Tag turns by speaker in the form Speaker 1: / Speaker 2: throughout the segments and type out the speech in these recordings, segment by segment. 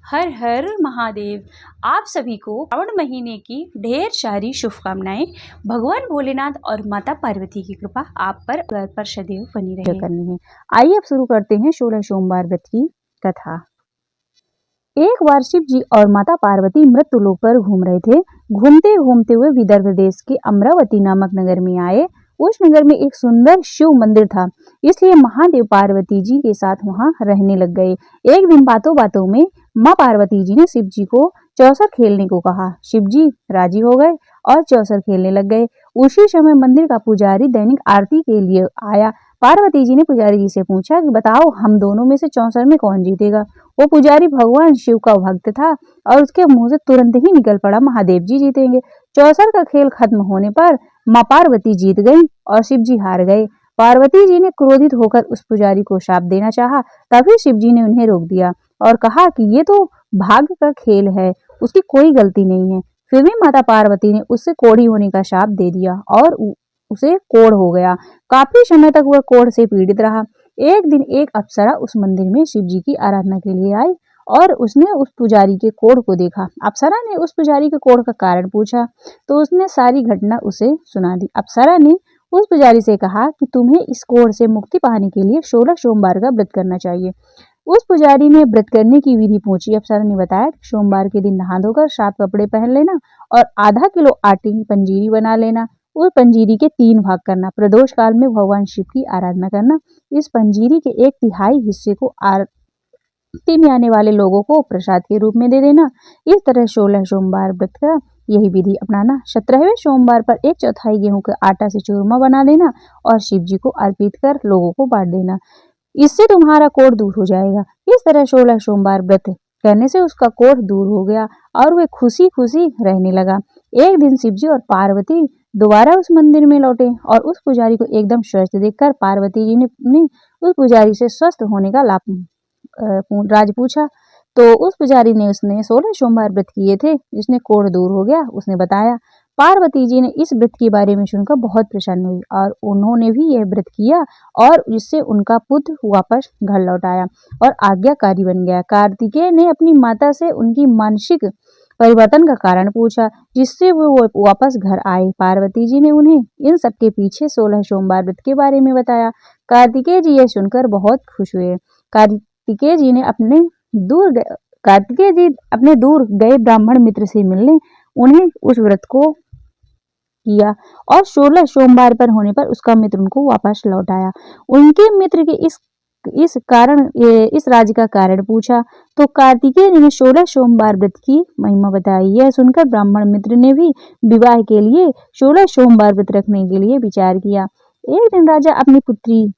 Speaker 1: हर हर महादेव। आप सभी को श्रावण महीने की ढेर सारी शुभकामनाएं। भगवान भोलेनाथ और माता पार्वती की कृपा आप पर सदैव बनी रहे।
Speaker 2: करनी है। आइए अब शुरू करते हैं 16 सोमवार व्रत की कथा। एक बार शिव जी और माता पार्वती मृत्युलोक पर घूम रहे थे। घूमते घूमते हुए विदर्भ देश के अमरावती नामक नगर में आए। उस नगर में एक सुंदर शिव मंदिर था, इसलिए महादेव पार्वती जी के साथ वहां रहने लग गए। एक दिन बातों बातों में माँ पार्वती जी ने शिव जी को चौसर खेलने को कहा। शिव जी राजी हो गए और चौसर खेलने लग गए। उसी समय मंदिर का पुजारी दैनिक आरती के लिए आया। पार्वती जी ने पुजारी जी से पूछा कि बताओ, हम दोनों में से चौसर में कौन जीतेगा। वो पुजारी भगवान शिव का भक्त था और उसके मुंह से तुरंत ही निकल पड़ा, महादेव जी जीतेंगे। चौसर का खेल खत्म होने पर माँ पार्वती जीत गई और शिव जी हार गए। पार्वती जी ने क्रोधित होकर उस पुजारी को शाप देना चाहा, तभी शिव जी ने उन्हें रोक दिया और कहा कि ये तो भाग्य का खेल है, उसकी कोई गलती नहीं है। फिर भी माता पार्वती ने उससे कोढ़ी होने का शाप दे दिया और उसे कोढ़ हो गया। काफी समय तक वह कोढ़ से पीड़ित रहा। एक दिन एक अप्सरा उस मंदिर में शिव जी की आराधना के लिए आई और उसने उस पुजारी के कोढ़ को देखा। अप्सरा ने उस पुजारी के कोढ़ का कारण पूछा तो उसने सारी घटना उसे सुना दी। अप्सरा ने उस पुजारी से कहा कि तुम्हें इस कोढ़ से मुक्ति पाने के लिए 16 सोमवार का व्रत करना चाहिए। उस पुजारी ने व्रत करने की विधि पूछी। अप्सरा ने बताया कि सोमवार के दिन नहा धोकर साफ कपड़े पहन लेना और आधा किलो आटे की पंजीरी बना लेना। उस पंजीरी के 3 भाग करना। प्रदोष काल में भगवान शिव की आराधना करना। इस पंजीरी के 1/3 हिस्से को आरती में आने वाले लोगों को प्रसाद के रूप में दे देना। इस तरह 16 सोमवार व्रत का यही विधि अपनाना। 17वें सोमवार पर 1/4 गेहूं के आटा से चूरमा बना देना और शिव जी को अर्पित कर लोगों को बांट देना। इससे तुम्हारा कोढ़ दूर हो जाएगा। इस तरह 16 सोमवार व्रत करने से उसका कोढ़ दूर हो गया और वे खुशी खुशी रहने लगा। एक दिन शिवजी और पार्वती दोबारा उस मंदिर में लौटे और उस पुजारी को एकदम स्वस्थ देखकर पार्वती जी ने उस पुजारी से स्वस्थ होने का राज पूछा। तो उस पुजारी ने उसने 16 सोमवार व्रत किए थे, जिसने कोढ़ दूर हो गया, उसने बताया। पार्वती जी ने इस व्रत के बारे में सुनकर बहुत प्रसन्न हुई और उन्होंने भी यह व्रत किया और इससे उनका पुत्र वापस घर लौट आया और आज्ञाकारी बन गया। कार्तिकेय ने अपनी माता से उनकी मानसिक परिवर्तन का कारण पूछा, जिससे वो वापस घर आए। पार्वती जी ने उन्हें इन सब के पीछे 16 सोमवार व्रत के बारे में बताया। कार्तिकेय जी यह सुनकर बहुत खुश हुए। कार्तिकेय जी अपने दूर गए ब्राह्मण मित्र से मिलने उन्हें उस व्रत को किया और 16 सोमवार पर होने पर उसका मित्र उनको वापस लौट आया। उनके मित्र के इस राज्य का कारण पूछा तो कार्तिकेय ने 16 सोमवार व्रत की महिमा बताई। यह सुनकर ब्राह्मण मित्र ने भी विवाह के लिए 16 सोमवार व्रत रखने के लिए विचार किया। एक दिन राजा अपनी पुत्री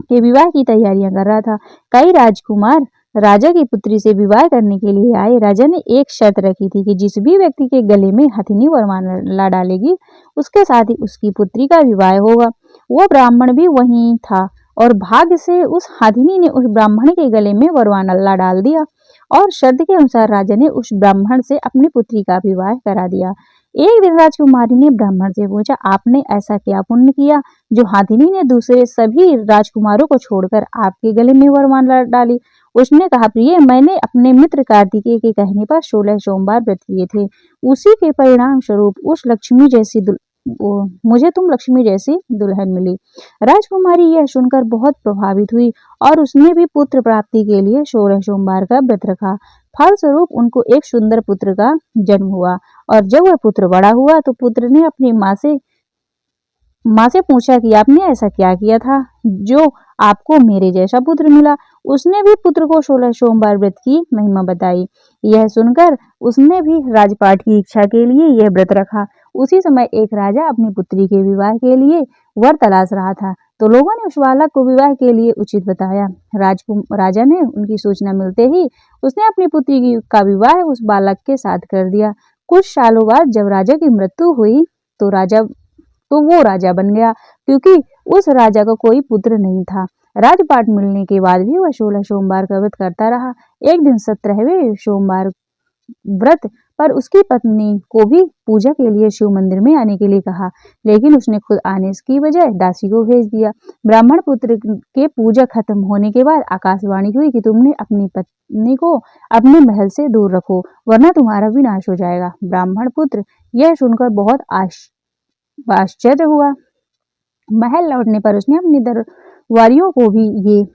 Speaker 2: के विवाह की तैयारियां कर रहा था। कई राजकुमार राजा की पुत्री से विवाह करने के लिए आए। राजा ने एक शर्त रखी थी कि जिस भी व्यक्ति के गले में हथिनी वरमाला डालेगी, उसके साथ ही उसकी पुत्री का विवाह होगा। वो ब्राह्मण भी वहीं था और भाग्य से उस हथिनी ने उस ब्राह्मण के गले में वरमाला डाल दिया और शर्त के अनुसार राजा ने उस ब्राह्मण से अपनी पुत्री का विवाह करा दिया। एक दिन राजकुमारी ने ब्राह्मण से पूछा, आपने ऐसा क्या पुण्य किया जो हाथिनी ने दूसरे सभी राजकुमारों को छोड़कर आपके गले में वरमाला डाली। उसने कहा, प्रिय, मैंने अपने मित्र कार्तिकेय के कहने पर 16 सोमवार व्रत किए थे। उसी के परिणाम स्वरूप मुझे तुम लक्ष्मी जैसी दुल्हन मिली। राजकुमारी यह सुनकर बहुत प्रभावित हुई और उसने भी पुत्र प्राप्ति के लिए 16 सोमवार का व्रत रखा। फलस्वरूप उनको एक सुंदर पुत्र का जन्म हुआ और जब वह पुत्र बड़ा हुआ तो पुत्र ने अपनी माँ से पूछा कि आपने ऐसा क्या किया था जो आपको मेरे जैसा पुत्र मिला। उसने भी पुत्र को 16 सोमवार व्रत की महिमा बताई। यह सुनकर उसने भी राजपाट की इच्छा के लिए यह व्रत रखा। उसी समय एक राजा अपनी पुत्री के विवाह के लिए वर तलाश रहा था, तो लोगों ने उस बालक को विवाह के लिए उचित बताया। राजा ने उनकी सूचना मिलते ही उसने अपनी पुत्री का विवाह उस बालक के साथ कर दिया। कुछ सालों बाद जब राजा की मृत्यु हुई तो वो राजा बन गया, क्योंकि उस राजा का कोई पुत्र नहीं था। राजपाट मिलने के बाद भी वह 16 सोमवार का व्रत करता रहा। एक दिन 17वें सोमवार व्रत पर उसकी पत्नी को भी पूजा के लिए शिव मंदिर में आने के लिए कहा, लेकिन उसने खुद आने की बजाय दासी को भेज दिया। ब्राह्मण पुत्र के पूजा खत्म होने के बाद आकाशवाणी हुई कि तुमने अपनी पत्नी को अपने महल से दूर रखो, वरना तुम्हारा विनाश हो जाएगा। ब्राह्मण पुत्र यह सुनकर बहुत आश्चर्य हुआ। महल लौटने पर उसने अपनी दरबारियों को भी ये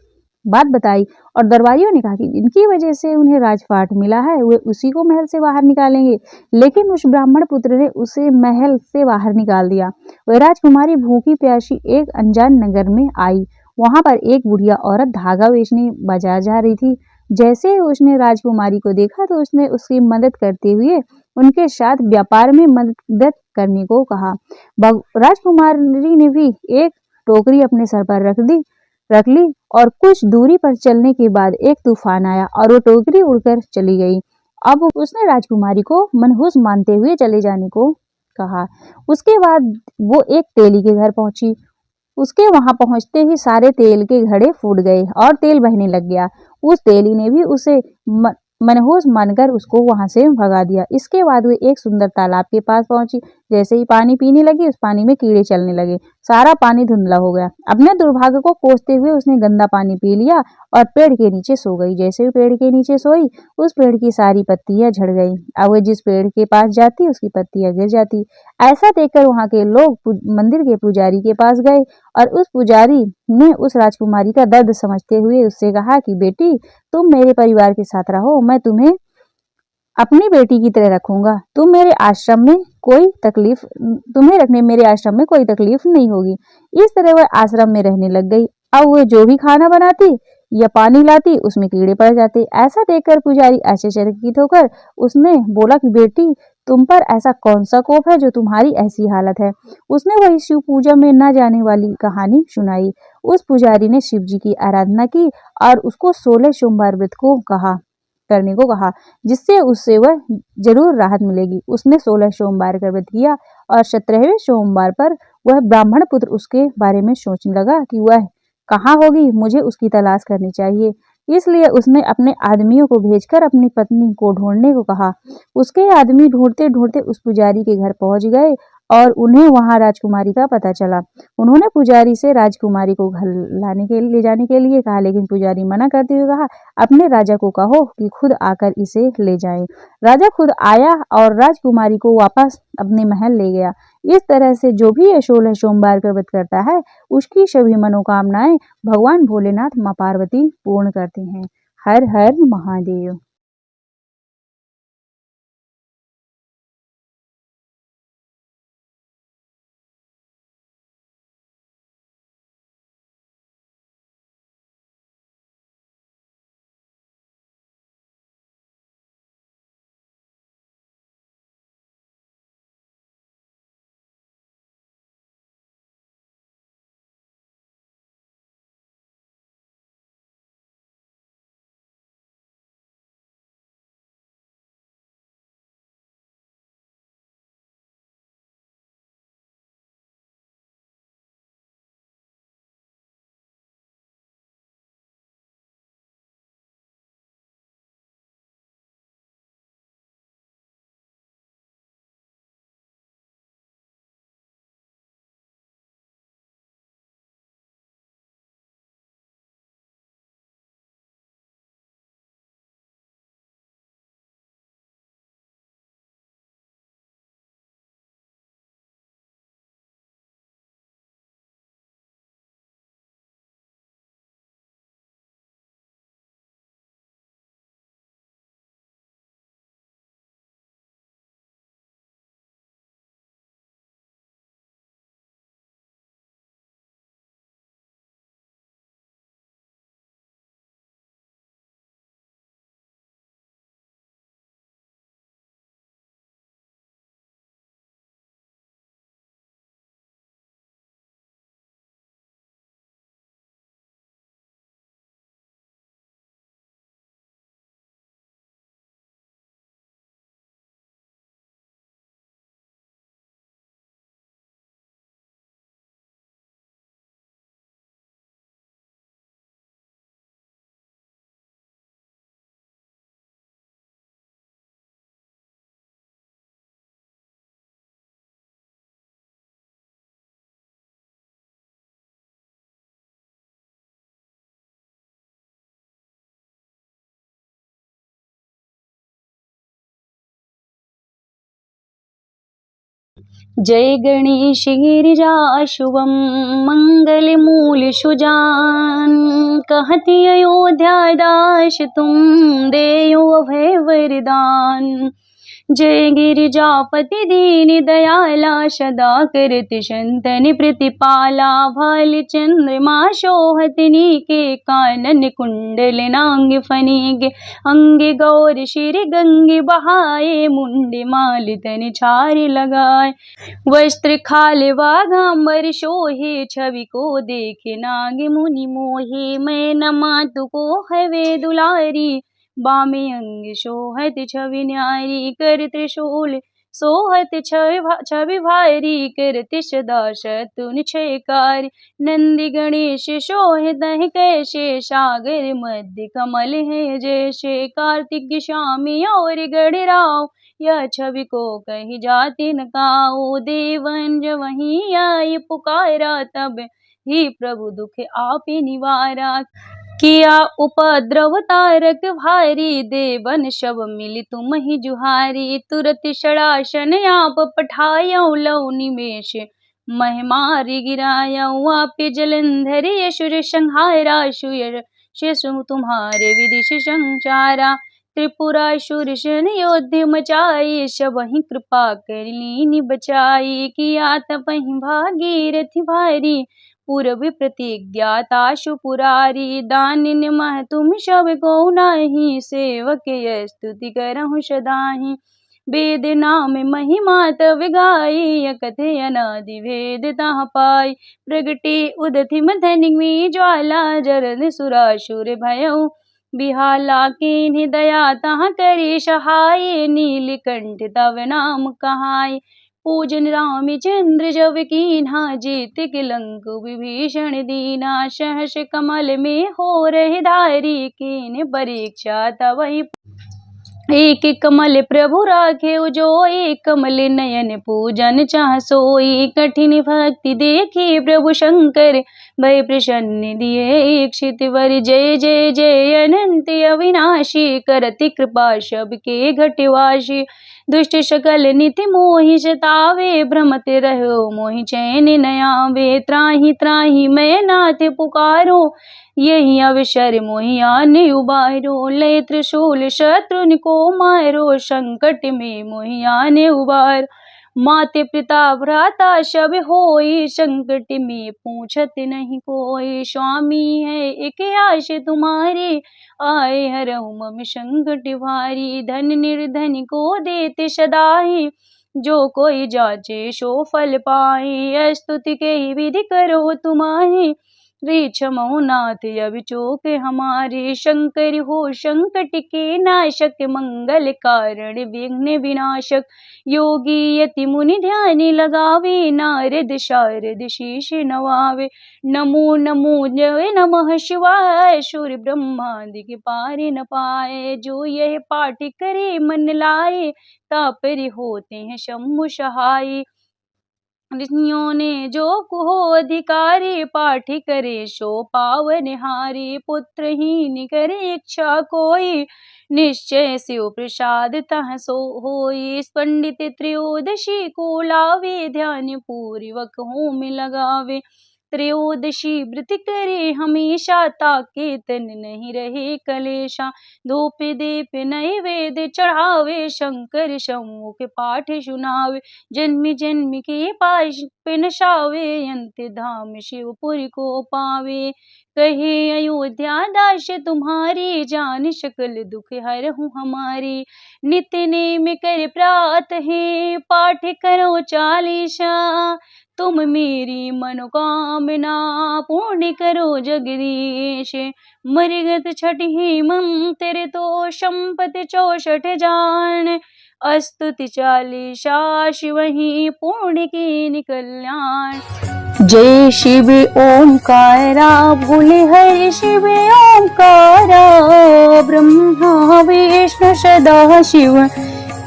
Speaker 2: बात बताई और दरबारियों ने कहा कि जिनकी वजह से उन्हें राजपाट मिला है वे उसी को महल से बाहर निकालेंगे। लेकिन उस ब्राह्मण पुत्र ने उसे महल से बाहर निकाल दिया। वह राजकुमारी भूखी प्यासी एक अनजान नगर में आई। वहां पर एक बुढ़िया औरत धागा बेचने बाजार जा रही थी। जैसे ही उसने राजकुमारी को देखा तो उसने उसकी मदद करते हुए उनके साथ व्यापार में मदद करने को कहा। राजकुमारी ने भी एक टोकरी अपने सर पर रख ली और कुछ दूरी पर चलने के बाद एक तूफान आया और वो टोकरी उड़कर चली गई। अब उसने राजकुमारी को मनहूस मानते हुए चले जाने को कहा। उसके बाद वो एक तेली के घर पहुंची। उसके वहां पहुंचते ही सारे तेल के घड़े फूट गए और तेल बहने लग गया। उस तेली ने भी उसे मनहूस मानकर उसको वहां से भगा दिया। इसके बाद वे एक सुंदर तालाब के पास पहुंची। जैसे ही पानी पीने लगी उस पानी में कीड़े चलने लगे। सारा पानी धुंधला हो गया। अपने दुर्भाग्य को कोसते हुए उसने गंदा पानी पी लिया और पेड़ के नीचे सो गई। जैसे ही पेड़ के नीचे सोई उस पेड़ की सारी पत्तियां झड़ गई। अब वह जिस पेड़ के पास जाती उसकी पत्तियां गिर जाती। ऐसा देखकर वहां के लोग मंदिर के पुजारी के पास गए और उस पुजारी ने उस राजकुमारी का दर्द समझते हुए उससे कहा कि बेटी, तुम मेरे परिवार के साथ रहो, मैं तुम्हें अपनी बेटी की तरह रखूंगा। तुम्हें मेरे आश्रम में कोई तकलीफ नहीं होगी। इस तरह वह आश्रम में रहने लग गई। अब वह जो भी खाना बनाती या पानी लाती उसमें कीड़े पड़ जाते। ऐसा देखकर पुजारी आश्चर्यचकित होकर उसने बोला कि बेटी, तुम पर ऐसा कौन सा कोप है जो तुम्हारी ऐसी हालत है। उसने वही शिव पूजा में न जाने वाली कहानी सुनाई। उस पुजारी ने शिव जी की आराधना की और उसको 16 सोमवार व्रत को करने को कहा, जिससे उससे वह जरूर राहत मिलेगी। उसने 16 सोमवार का व्रत किया और 17वें सोमवार पर वह ब्राह्मण पुत्र उसके बारे में सोचने लगा कि वह कहाँ होगी, मुझे उसकी तलाश करनी चाहिए। इसलिए उसने अपने आदमियों को भेजकर अपनी पत्नी को ढूंढने को कहा। उसके आदमी ढूंढते ढूंढते उस पुजारी के घर पहुंच गए और उन्हें वहां राजकुमारी का पता चला। उन्होंने पुजारी से राजकुमारी को घर ले जाने के लिए कहा, लेकिन पुजारी मना करते हुए कहा, अपने राजा को कहो कि खुद आकर इसे ले जाए। राजा खुद आया और राजकुमारी को वापस अपने महल ले गया। इस तरह से जो भी ये 16 सोमवार का व्रत करता है उसकी सभी मनोकामनाएं भगवान भोलेनाथ मां पार्वती पूर्ण करते हैं। हर हर महादेव।
Speaker 1: जय गणेश गिरिजा शुभम मंगल मूल सुजान, कहति अयोध्या दास तुम देयो अभय वरदान। जय गिरिजापति दीन दयाला, सदा करत संतन प्रतिपाला। भाल चंद्रमा शोहत नीके, कानन कुंडल नांग फनीगे। अंगे गौर श्री गंगे बहाए, मुंडे माल तन छारे लगाए। वस्त्र खाल वाघांबर शोहे, छवि को देखे नाग मुनि मोहे। मैं न मातु को हवे दुलारी, बामे अंग शोहत छवि न्यारी। कर त्रिशूल सोहत छवि भारी, करति सदा शत्रुन छयकारी। नंदी गणेश शोहत कैसे, सागर मध्य कमल है जैसे। कार्तिक स्वामी और गणराव, यह छवि को कही जाति न काऊ। देवन जब वहीं आई पुकारा, तब ही प्रभु दुख आपे निवारा। किया उपद्रव तारक भारी, देवन शब मिली तुम ही जुहारी। तुरत षडासन आप पठायऊ, लऊ निमेष महिमारी गिरायऊ। आपे जलंधर यशुर संहारा, सुयशु तुम्हारे विदिश संचारा। त्रिपुरासुर सन योद्ध मचाई, सबहि कृपा कर लीन बचाई। किया तपहि भागीरथि भारी, पूरब प्रतिज्ञाता सुपुरारी। दानिन मह तुम सब को नाही, सेवक यह स्तुति करहु सदाहि। वेद नाम महिमा तव गाई, कथे अनादि भेद तह पाई। प्रगटे उदधि मथनिग्नि ज्वाला, जरद सुरासुर भयउ बिहाला। कीन्हि दया तह करे सहाय, नीलकंठ तव नाम कहाय। पूजन रामचंद्र जब कीन्हा, जीत के लंक विभीषण दीना। सहस कमल में हो रहे धारी, कीन्ह परीक्षा तवहि। एक कमल प्रभु राखे जोई, कमल नयन पूजन चाह सोई। कठिन भक्ति देखी प्रभु शंकर, भय प्रसन्न दिए इक्षित वर। जय जय जय अनंत अविनाशी, करति कृपा सबके घटवासी। दुष्ट सकल निति मोहि सतावे, भ्रमत रहो मोहि चैन न आवे। त्राहि त्राहि मैं नाथ पुकारो, यही अवसर मोहि आन उबारो। लय त्रिशूल शत्रुन को मारो, संकट में मोहि आन उबार। माते पिता भ्राता सब होई, संकट में पूछत नहीं कोई। स्वामी है एक आश तुम्हारी, आए हरहु मम संकट भारी। धन निर्धन को देते सदाहि, जो कोई जाचे सो फल पाए। स्तुति के विधि करो तुम्हारी, रे क्षमो नाथ अब चोक हमारे। शंकर हो संकट के नाशक, मंगल कारण विघ्न विनाशक। योगी यति मुनि ध्यान लगावे, नारद शारद शीश नवावे। नमो नमो जय नमः शिवाय, सूर्य ब्रह्मादि के पार न पाए। जो यह पाठ करे मन लाए, तापरि होते हैं शंभु सहाय। ऋषियों ने जो कुहो अधिकारी, पाठ करे सो पावन हारी। पुत्रहीन करे इच्छा कोई, निश्चय शिव प्रसाद तह सो होई। पंडित त्रयोदशी को लावे, ध्यान पूर्वक होम लगावे। त्रयोदशी व्रत करे हमेशा, ताके तन नहीं रहे कलेशा। धूप दीप नैवेद्य चढ़ावे, शंकर सम्मुख पाठ सुनावे। जन्म जन्म के पाश पिनसावे, अंत धाम शिवपुर को पावे। कहे अयोध्या दास तुम्हारी, जान सकल दुख हरहु हमारी। नित्य नेम कर प्रात है, पाठ करो चालीसा। तुम मेरी मनोकामना पूर्ण करो जगदीश। मृगत छठी मंत्र तो संपत्ति 64 जान। स्तुति चालीसा शिवहि पूर्ण की कल्याण। जय शिव ओंकारा, भोले हरि शिव ओंकारा। ब्रह्मा विष्णु सदा शिव,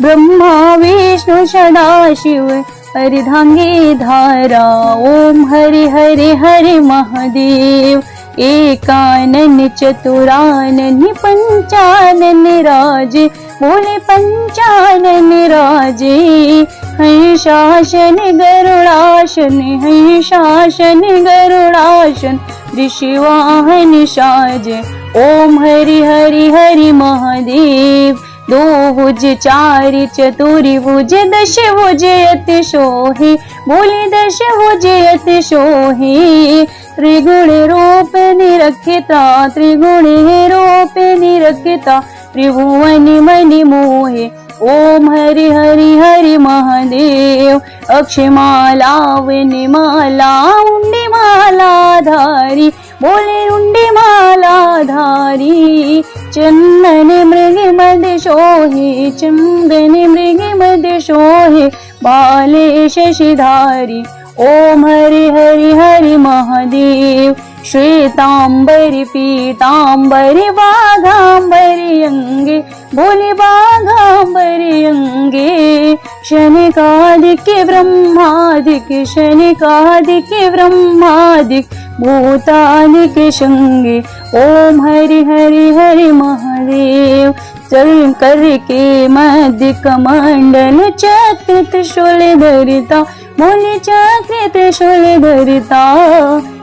Speaker 1: ब्रह्मा विष्णु सदा शिव। अर्धांगी धारा, ओम हरि हरि हरि महादेव। एकानन चतुरानन पंचानन राजे, बोले पंचानन राजे। है शासन गरुड़ासन, है शासन गरुड़ासन, ऋषिवाहन साजे। ओम हरि हरि हरि महादेव। दो भुज चारि चतुरि भुज, दश भुज अति शोहे, बोले दश भुज अति शोहे। त्रिगुण रूप निरखिता, त्रिगुण रूप निरखिता, त्रिभुवन मनि मोहे। ओम हरि हरि हरि महादेव। अक्षमाला वनमाला, उंडी माला धारी, बोले उंडी माला धारी। चंदन मृग मद शोहे, चंदन मृग मद शोहे, बाले शशिधारी। ओम हरि हरि हरि महादेव। श्वेतांबरी पीतांबरी, बाघांबरी अंगे, बोले बाघांबरी अंगे। शनिकादिक ब्रह्मादिक, शनिकादिक ब्रह्मादिक, भूतादिक शंगे। ओम हरि हरि हरि महादेव। चल करके मध्य कमंडल, चक्र त्रिशूल धरिता, बोले चक्र त्रिशूल धरिता।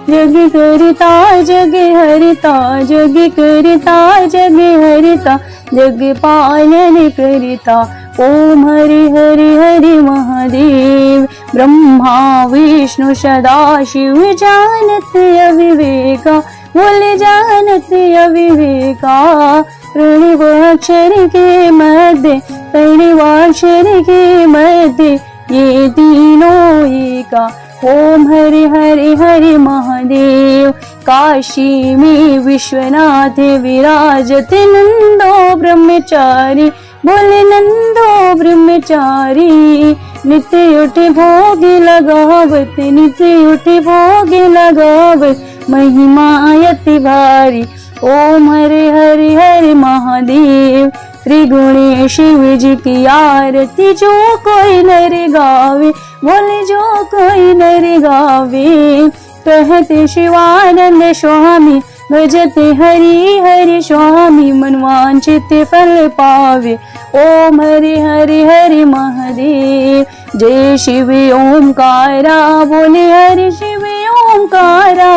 Speaker 1: जग करता जग हरिता, जग करता जग हरिता, जग पालन करता। ओम हरि हरि हरि महादेव। ब्रह्मा विष्णु सदा शिव, जानत अविवेका, बोले जानत अविवेका। प्रणवाक्षर के मध्य, प्रणवाक्षर के मध्य, ये तीनों एका। ओम हरि हरि हरि महादेव। काशी में विश्वनाथ विराजते, नंदो ब्रह्मचारी, बोले नंदो ब्रह्मचारी। नित्य उठे भोग लगावत, नित्य उठे भोग लगावत, महिमा अति भारी। ओम हरि हरि हरि महादेव। त्रिगुणी शिव जी की आरती, जो कोई नर गावे, बोले जो कोई नर गावे। कहते शिवानंद स्वामी, भजते हरि हरि स्वामी, मनवांछित फल पावे। ओम हरि हरि हरि महादेव। जय शिव ओंकारा, बोले हरि शिव ओंकारा।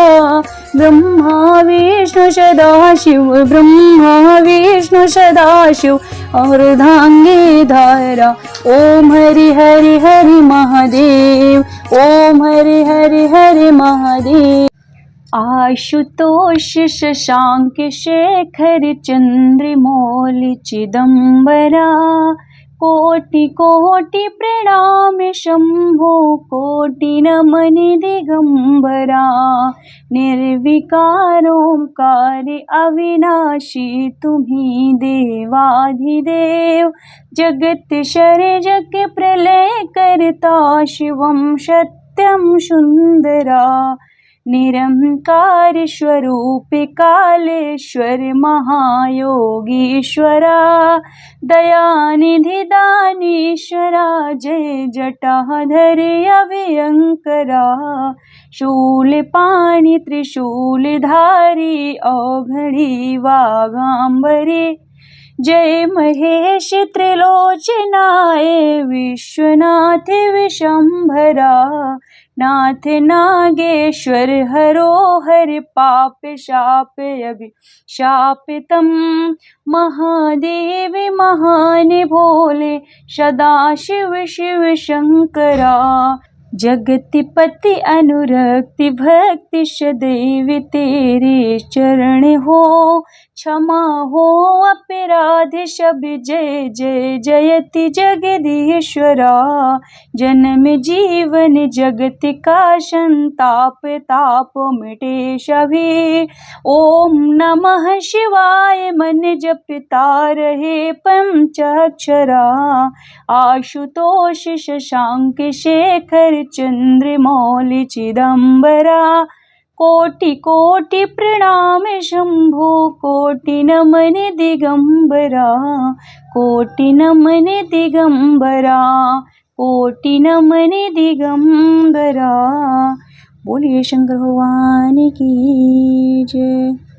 Speaker 1: ब्रह्मा विष्णु सदाशिव, ब्रह्मा विष्णु सदाशिव, अर्धांगी धारा। ओम हरि हरि हरि महादेव। ओम हरि हरि हरि महादेव। आशुतोष शशांक शेखर चंद्रमौलि चिदंबरा, कोटि कोटि प्रणाम शंभो, कोटि नमन दिगंबरा। निर्विकार ओंकार अविनाशी, तुम्ही देवाधिदेव। जगत सर्जक प्रलय करता, शिवम सत्यम सुंदरा। निरंकार स्वरूप कालेश्वर, महायोगीश्वरा। दयानिधि दानीश्वरा, जय जटाधर अभयंकरा। शूल पाणि त्रिशूल धारी, औघड़ी वाघांबरी। जय महेश त्रिलोचनाय, विश्वनाथ विशंभरा। नाथ नागेश्वर हरो हर, पाप शाप अभिशापितम। महादेव महान भोले, सदाशिव शिव शंकरा। जगतिपति अनुरक्ति भक्ति, सदैव तेरे चरण हो। क्षमा हो अपराध सब, जय जय जयति जगदीश्वरा। जन्म जीवन जगत का संताप, ताप मिटे सभी। ओम नमः शिवाय मन जपता रहे पंचाक्षरा। आशुतोष शशांक शेखर चंद्रमौलि चिदंबरा। कोटि कोटि प्रणाम शंभो, कोटि नमन दिगंबरा। कोटि नमन दिगंबरा, कोटि नमन दिगंबरा। बोलिए शंकर भगवान की जय।